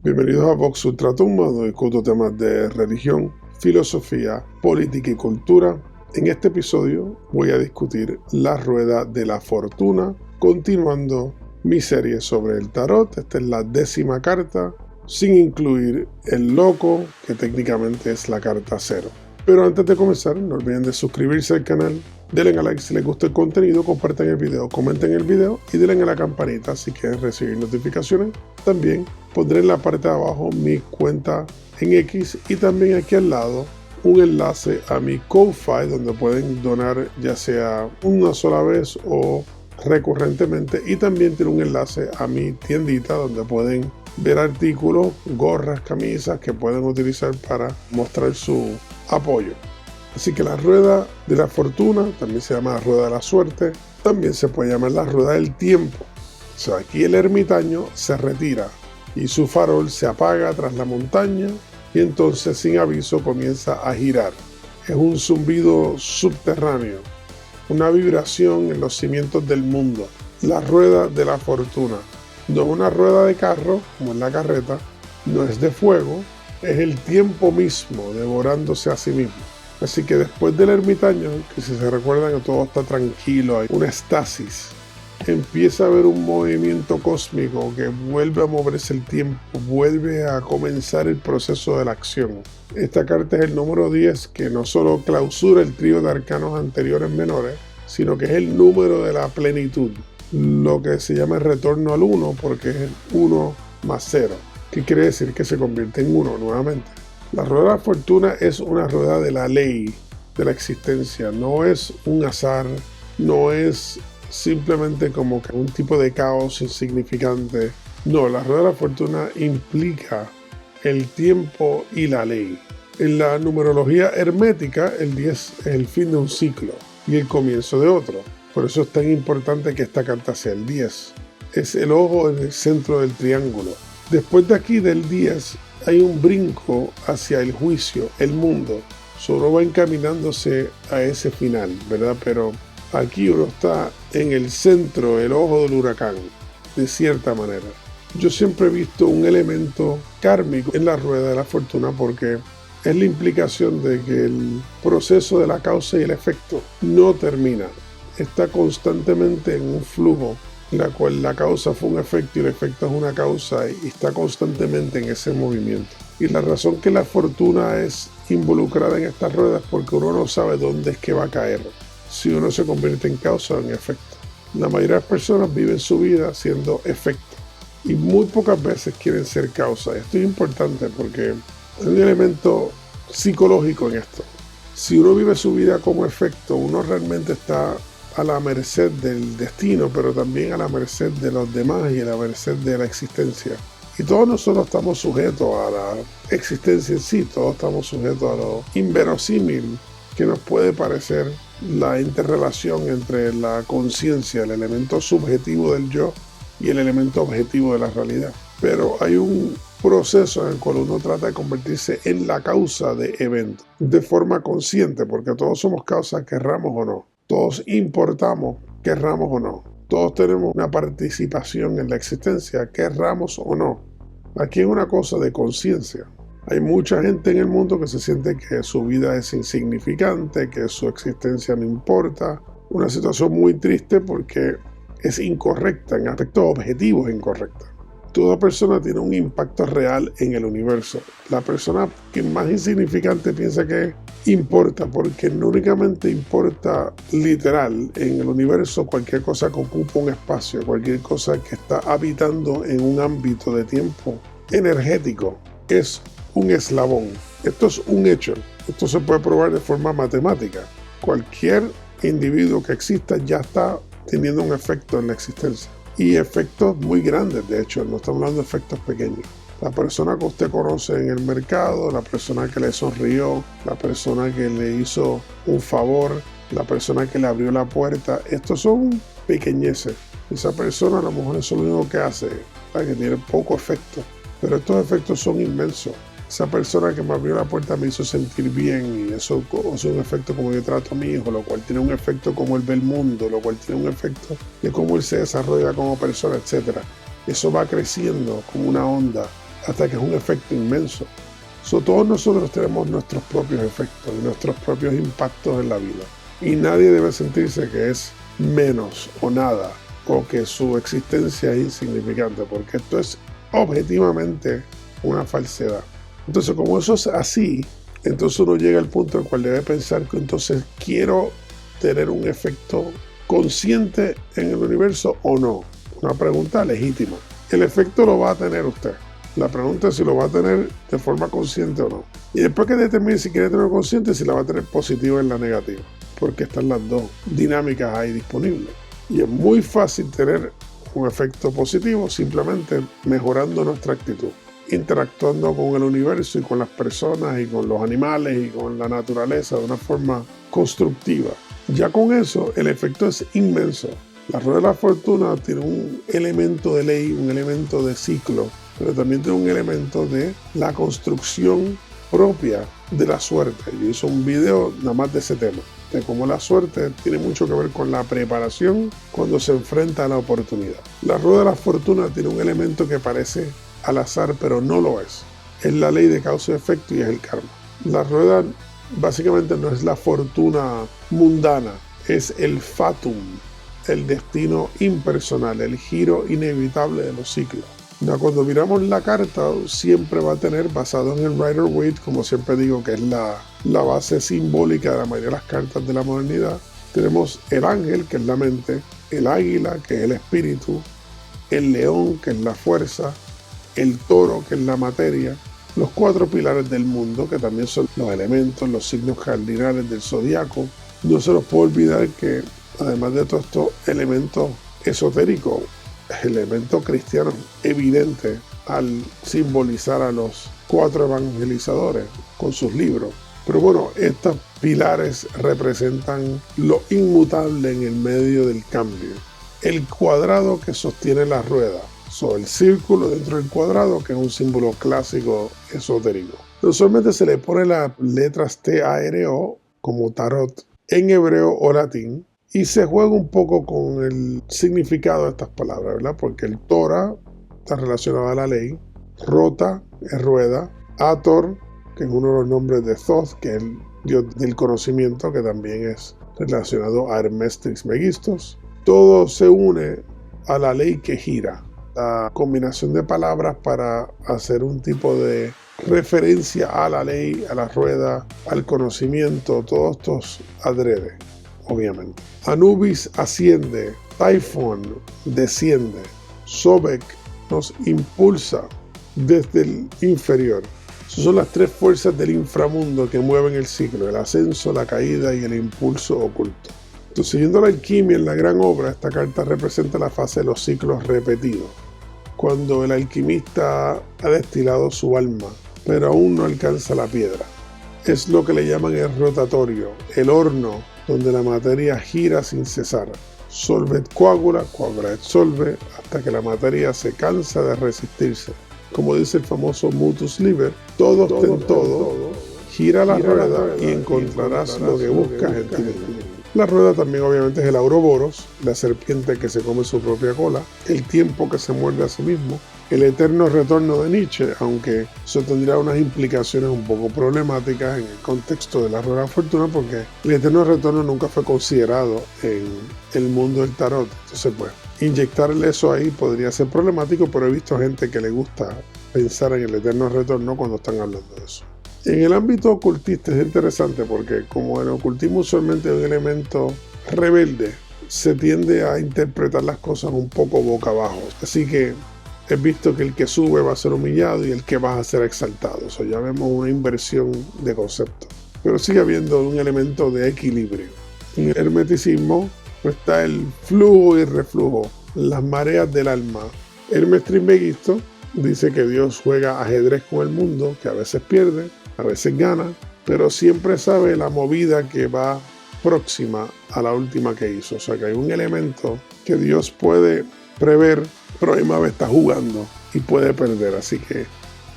Bienvenidos a Vox Ultratumba, donde discuto temas de religión, filosofía, política y cultura. En este episodio voy a discutir la rueda de la fortuna, continuando mi serie sobre el tarot. Esta es la 10ª carta, sin incluir el loco, que técnicamente es la carta 0. Pero antes de comenzar, no olviden de suscribirse al canal, denle a like si les gusta el contenido, compartan el video, comenten el video y denle a la campanita si quieren recibir notificaciones. También pondré en la parte de abajo mi cuenta en X y también aquí al lado un enlace a mi Ko-Fi donde pueden donar ya sea una sola vez o recurrentemente, y también tiene un enlace a mi tiendita donde pueden ver artículos, gorras, camisas que pueden utilizar para mostrar su apoyo. Así que la rueda de la fortuna también se llama la rueda de la suerte, también se puede llamar la rueda del tiempo. O sea, aquí el ermitaño se retira y su farol se apaga tras la montaña y entonces sin aviso comienza a girar. Es un zumbido subterráneo, una vibración en los cimientos del mundo. La rueda de la fortuna no es una rueda de carro como en la carreta, no es de fuego, es el tiempo mismo devorándose a sí mismo. Así que después del ermitaño, que si se recuerdan que todo está tranquilo, hay una estasis, empieza a haber un movimiento cósmico que vuelve a moverse el tiempo, vuelve a comenzar el proceso de la acción. Esta carta es el número 10, que no solo clausura el trío de arcanos anteriores menores, sino que es el número de la plenitud, lo que se llama el retorno al 1, porque es el 1 más 0, que quiere decir que se convierte en 1 nuevamente. La rueda de la fortuna es una rueda de la ley, de la existencia, no es un azar, no es simplemente como que un tipo de caos insignificante. No, la rueda de la fortuna implica el tiempo y la ley. En la numerología hermética, el 10 es el fin de un ciclo y el comienzo de otro. Por eso es tan importante que esta carta sea el 10. Es el ojo en el centro del triángulo. Después de aquí, del 10, hay un brinco hacia el juicio, el mundo. Solo va encaminándose a ese final, ¿verdad? Pero aquí uno está en el centro, el ojo del huracán, de cierta manera. Yo siempre he visto un elemento kármico en la rueda de la fortuna porque es la implicación de que el proceso de la causa y el efecto no termina. Está constantemente en un flujo, en la cual la causa fue un efecto y el efecto es una causa, y está constantemente en ese movimiento. Y la razón que la fortuna es involucrada en estas ruedas es porque uno no sabe dónde es que va a caer, si uno se convierte en causa o en efecto. La mayoría de las personas viven su vida siendo efecto y muy pocas veces quieren ser causa. Esto es importante porque hay un elemento psicológico en esto. Si uno vive su vida como efecto, uno realmente está a la merced del destino, pero también a la merced de los demás y a la merced de la existencia. Y todos nosotros estamos sujetos a la existencia en sí, todos estamos sujetos a lo inverosímil que nos puede parecer la interrelación entre la conciencia, el elemento subjetivo del yo, y el elemento objetivo de la realidad. Pero hay un proceso en el cual uno trata de convertirse en la causa de eventos de forma consciente, porque todos somos causa, querramos o no. Todos importamos, querramos o no. Todos tenemos una participación en la existencia, querramos o no. Aquí es una cosa de conciencia. Hay mucha gente en el mundo que se siente que su vida es insignificante, que su existencia no importa. Una situación muy triste porque es incorrecta, en aspectos objetivos es incorrecta. Toda persona tiene un impacto real en el universo. La persona que más insignificante piensa que importa, porque no únicamente importa literal en el universo cualquier cosa que ocupa un espacio, cualquier cosa que está habitando en un ámbito de tiempo energético, es un eslabón. Esto es un hecho. Esto se puede probar de forma matemática. Cualquier individuo que exista ya está teniendo un efecto en la existencia. Y efectos muy grandes, de hecho, no estamos hablando de efectos pequeños. La persona que usted conoce en el mercado, la persona que le sonrió, la persona que le hizo un favor, la persona que le abrió la puerta, estos son pequeñeces. Esa persona a lo mejor eso es lo único que hace, que tiene poco efecto, pero estos efectos son inmensos. Esa persona que me abrió la puerta me hizo sentir bien, y eso es un efecto como yo trato a mi hijo, lo cual tiene un efecto como él ve el mundo, lo cual tiene un efecto de cómo él se desarrolla como persona, etc. Eso va creciendo como una onda hasta que es un efecto inmenso. Todos nosotros tenemos nuestros propios efectos y nuestros propios impactos en la vida. Y nadie debe sentirse que es menos o nada, o que su existencia es insignificante, porque esto es objetivamente una falsedad. Entonces, como eso es así, entonces uno llega al punto en el cual debe pensar que entonces quiero tener un efecto consciente en el universo o no. Una pregunta legítima. El efecto lo va a tener usted. La pregunta es si lo va a tener de forma consciente o no. Y después que determine si quiere tenerlo consciente, si la va a tener positiva o en la negativa. Porque están las dos dinámicas ahí disponibles. Y es muy fácil tener un efecto positivo simplemente mejorando nuestra actitud, interactuando con el universo y con las personas y con los animales y con la naturaleza de una forma constructiva. Ya con eso el efecto es inmenso. La rueda de la fortuna tiene un elemento de ley, un elemento de ciclo, pero también tiene un elemento de la construcción propia de la suerte. Yo hice un video nada más de ese tema, de cómo la suerte tiene mucho que ver con la preparación cuando se enfrenta a la oportunidad. La rueda de la fortuna tiene un elemento que parece al azar, pero no lo es. Es la ley de causa y efecto y es el karma. La rueda básicamente no es la fortuna mundana, es el fatum, el destino impersonal, el giro inevitable de los ciclos. Ya cuando miramos la carta, siempre va a tener, basado en el Rider-Waite, como siempre digo, que es la base simbólica de la mayoría de las cartas de la modernidad, tenemos el ángel, que es la mente, el águila, que es el espíritu, el león, que es la fuerza, el toro, que es la materia, los 4 pilares del mundo, que también son los elementos, los signos cardinales del zodiaco. No se nos puede olvidar que, además de todos estos elementos esotéricos, elemento cristiano evidente al simbolizar a los 4 evangelizadores con sus libros. Pero bueno, estos pilares representan lo inmutable en el medio del cambio. El cuadrado que sostiene la rueda, el círculo dentro del cuadrado, que es un símbolo clásico esotérico. Usualmente se le pone las letras T-A-R-O como tarot en hebreo o latín, y se juega un poco con el significado de estas palabras, ¿verdad? Porque el Torah está relacionado a la ley, Rota es rueda, Ator, que es uno de los nombres de Thoth, que es el dios del conocimiento, que también es relacionado a Hermes Trismegistos. Todo se une a la ley que gira. La combinación de palabras para hacer un tipo de referencia a la ley, a la rueda, al conocimiento, todos estos adrede, obviamente. Anubis asciende, Typhon desciende, Sobek nos impulsa desde el inferior. Esas son las 3 fuerzas del inframundo que mueven el ciclo: el ascenso, la caída y el impulso oculto. Entonces, siguiendo la alquimia en la gran obra, esta carta representa la fase de los ciclos repetidos, cuando el alquimista ha destilado su alma, pero aún no alcanza la piedra. Es lo que le llaman el rotatorio, el horno donde la materia gira sin cesar. Solvet coagula, coagula et solve, hasta que la materia se cansa de resistirse. Como dice el famoso Mutus Liber, todo está en todo, gira la rueda y encontrarás lo que buscas en ti mismo. La rueda también obviamente es el Ouroboros, la serpiente que se come su propia cola, el tiempo que se muerde a sí mismo, el eterno retorno de Nietzsche, aunque eso tendría unas implicaciones un poco problemáticas en el contexto de la rueda de la fortuna, porque el eterno retorno nunca fue considerado en el mundo del tarot. Entonces, pues, inyectarle eso ahí podría ser problemático, pero he visto gente que le gusta pensar en el eterno retorno cuando están hablando de eso. En el ámbito ocultista es interesante porque, como en el ocultismo usualmente es un elemento rebelde, se tiende a interpretar las cosas un poco boca abajo. Así que he visto que el que sube va a ser humillado y el que baja a ser exaltado. O sea, ya vemos una inversión de conceptos. Pero sigue habiendo un elemento de equilibrio. En el hermeticismo está el flujo y reflujo, las mareas del alma. Hermes Trismegisto dice que Dios juega ajedrez con el mundo, que a veces pierde, a veces gana, pero siempre sabe la movida que va próxima a la última que hizo. O sea que hay un elemento que Dios puede prever, pero a la misma vez está jugando y puede perder. Así que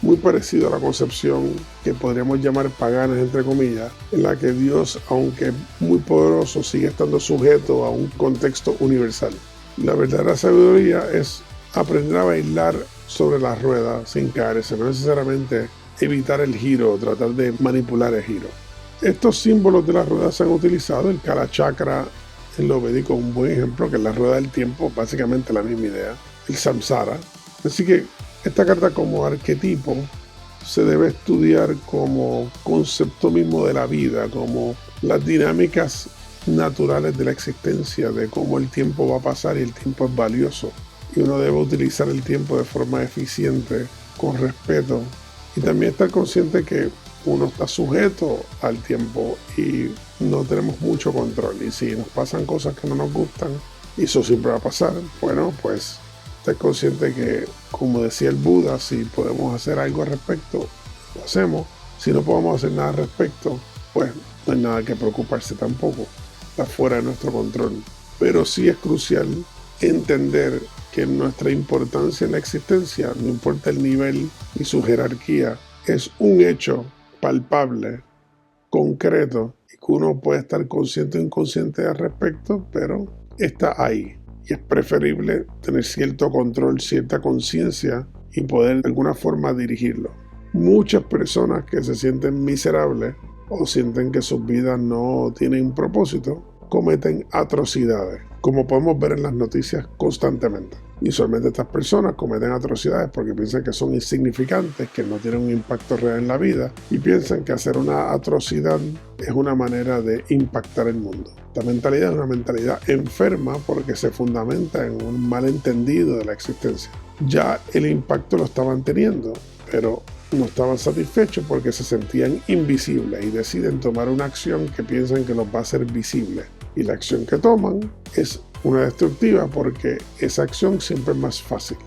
muy parecido a la concepción que podríamos llamar pagana, entre comillas, en la que Dios, aunque muy poderoso, sigue estando sujeto a un contexto universal. La verdadera sabiduría es aprender a bailar sobre la rueda sin caerse, no necesariamente evitar el giro o tratar de manipular el giro. Estos símbolos de la rueda se han utilizado, el Kala Chakra en lo védico un buen ejemplo, que es la rueda del tiempo, básicamente la misma idea, el samsara. Así que esta carta como arquetipo se debe estudiar como concepto mismo de la vida, como las dinámicas naturales de la existencia, de cómo el tiempo va a pasar y el tiempo es valioso. Y uno debe utilizar el tiempo de forma eficiente, con respeto. Y también estar consciente que uno está sujeto al tiempo y no tenemos mucho control. Y si nos pasan cosas que no nos gustan, y eso siempre va a pasar, bueno, pues estar consciente que, como decía el Buda, si podemos hacer algo al respecto, lo hacemos. Si no podemos hacer nada al respecto, pues no hay nada que preocuparse tampoco. Está fuera de nuestro control. Pero sí es crucial entender que nuestra importancia en la existencia, no importa el nivel y su jerarquía, es un hecho palpable, concreto, y que uno puede estar consciente o inconsciente al respecto, pero está ahí. Y es preferible tener cierto control, cierta conciencia y poder de alguna forma dirigirlo. Muchas personas que se sienten miserables o sienten que sus vidas no tienen un propósito, cometen atrocidades, como podemos ver en las noticias constantemente. Y usualmente estas personas cometen atrocidades porque piensan que son insignificantes, que no tienen un impacto real en la vida y piensan que hacer una atrocidad es una manera de impactar el mundo. Esta mentalidad es una mentalidad enferma porque se fundamenta en un malentendido de la existencia. Ya el impacto lo estaban teniendo, pero no estaban satisfechos porque se sentían invisibles y deciden tomar una acción que piensan que los va a hacer visibles. Y la acción que toman es una destructiva porque esa acción siempre es más fácil.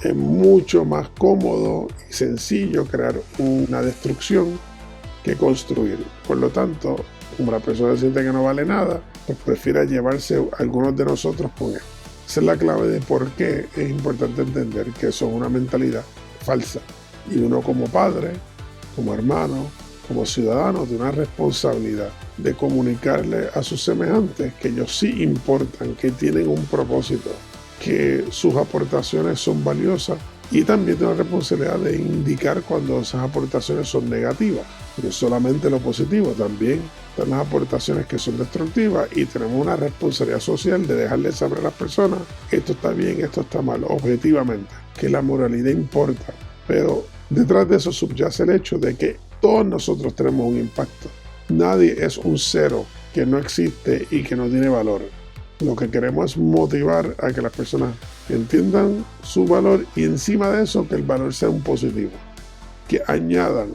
Es mucho más cómodo y sencillo crear una destrucción que construir. Por lo tanto, como la persona siente que no vale nada, pues prefiere llevarse a algunos de nosotros con él. Esa es la clave de por qué es importante entender que eso es una mentalidad falsa. Y uno como padre, como hermano, como ciudadano, tiene una responsabilidad de comunicarle a sus semejantes que ellos sí importan, que tienen un propósito, que sus aportaciones son valiosas, y también tiene la responsabilidad de indicar cuando esas aportaciones son negativas. No solamente lo positivo, también están las aportaciones que son destructivas, y tenemos una responsabilidad social de dejarles saber a las personas esto está bien, esto está mal, objetivamente, que la moralidad importa. Pero detrás de eso subyace el hecho de que todos nosotros tenemos un impacto. Nadie es un cero que no existe y que no tiene valor. Lo que queremos es motivar a que las personas entiendan su valor y encima de eso que el valor sea un positivo. Que añadan,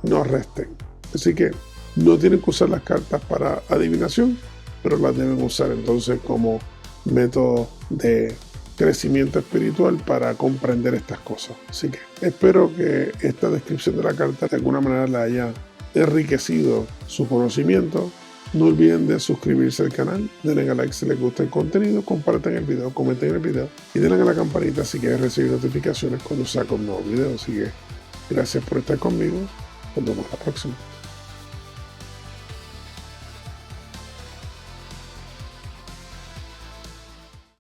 no resten. Así que no tienen que usar las cartas para adivinación, pero las deben usar entonces como método de crecimiento espiritual para comprender estas cosas. Así que espero que esta descripción de la carta de alguna manera le haya enriquecido su conocimiento. No olviden de suscribirse al canal, denle a like si les gusta el contenido, compartan el video, comenten el video y denle a la campanita si quieren recibir notificaciones cuando saco un nuevo video. Así que gracias por estar conmigo, nos vemos la próxima.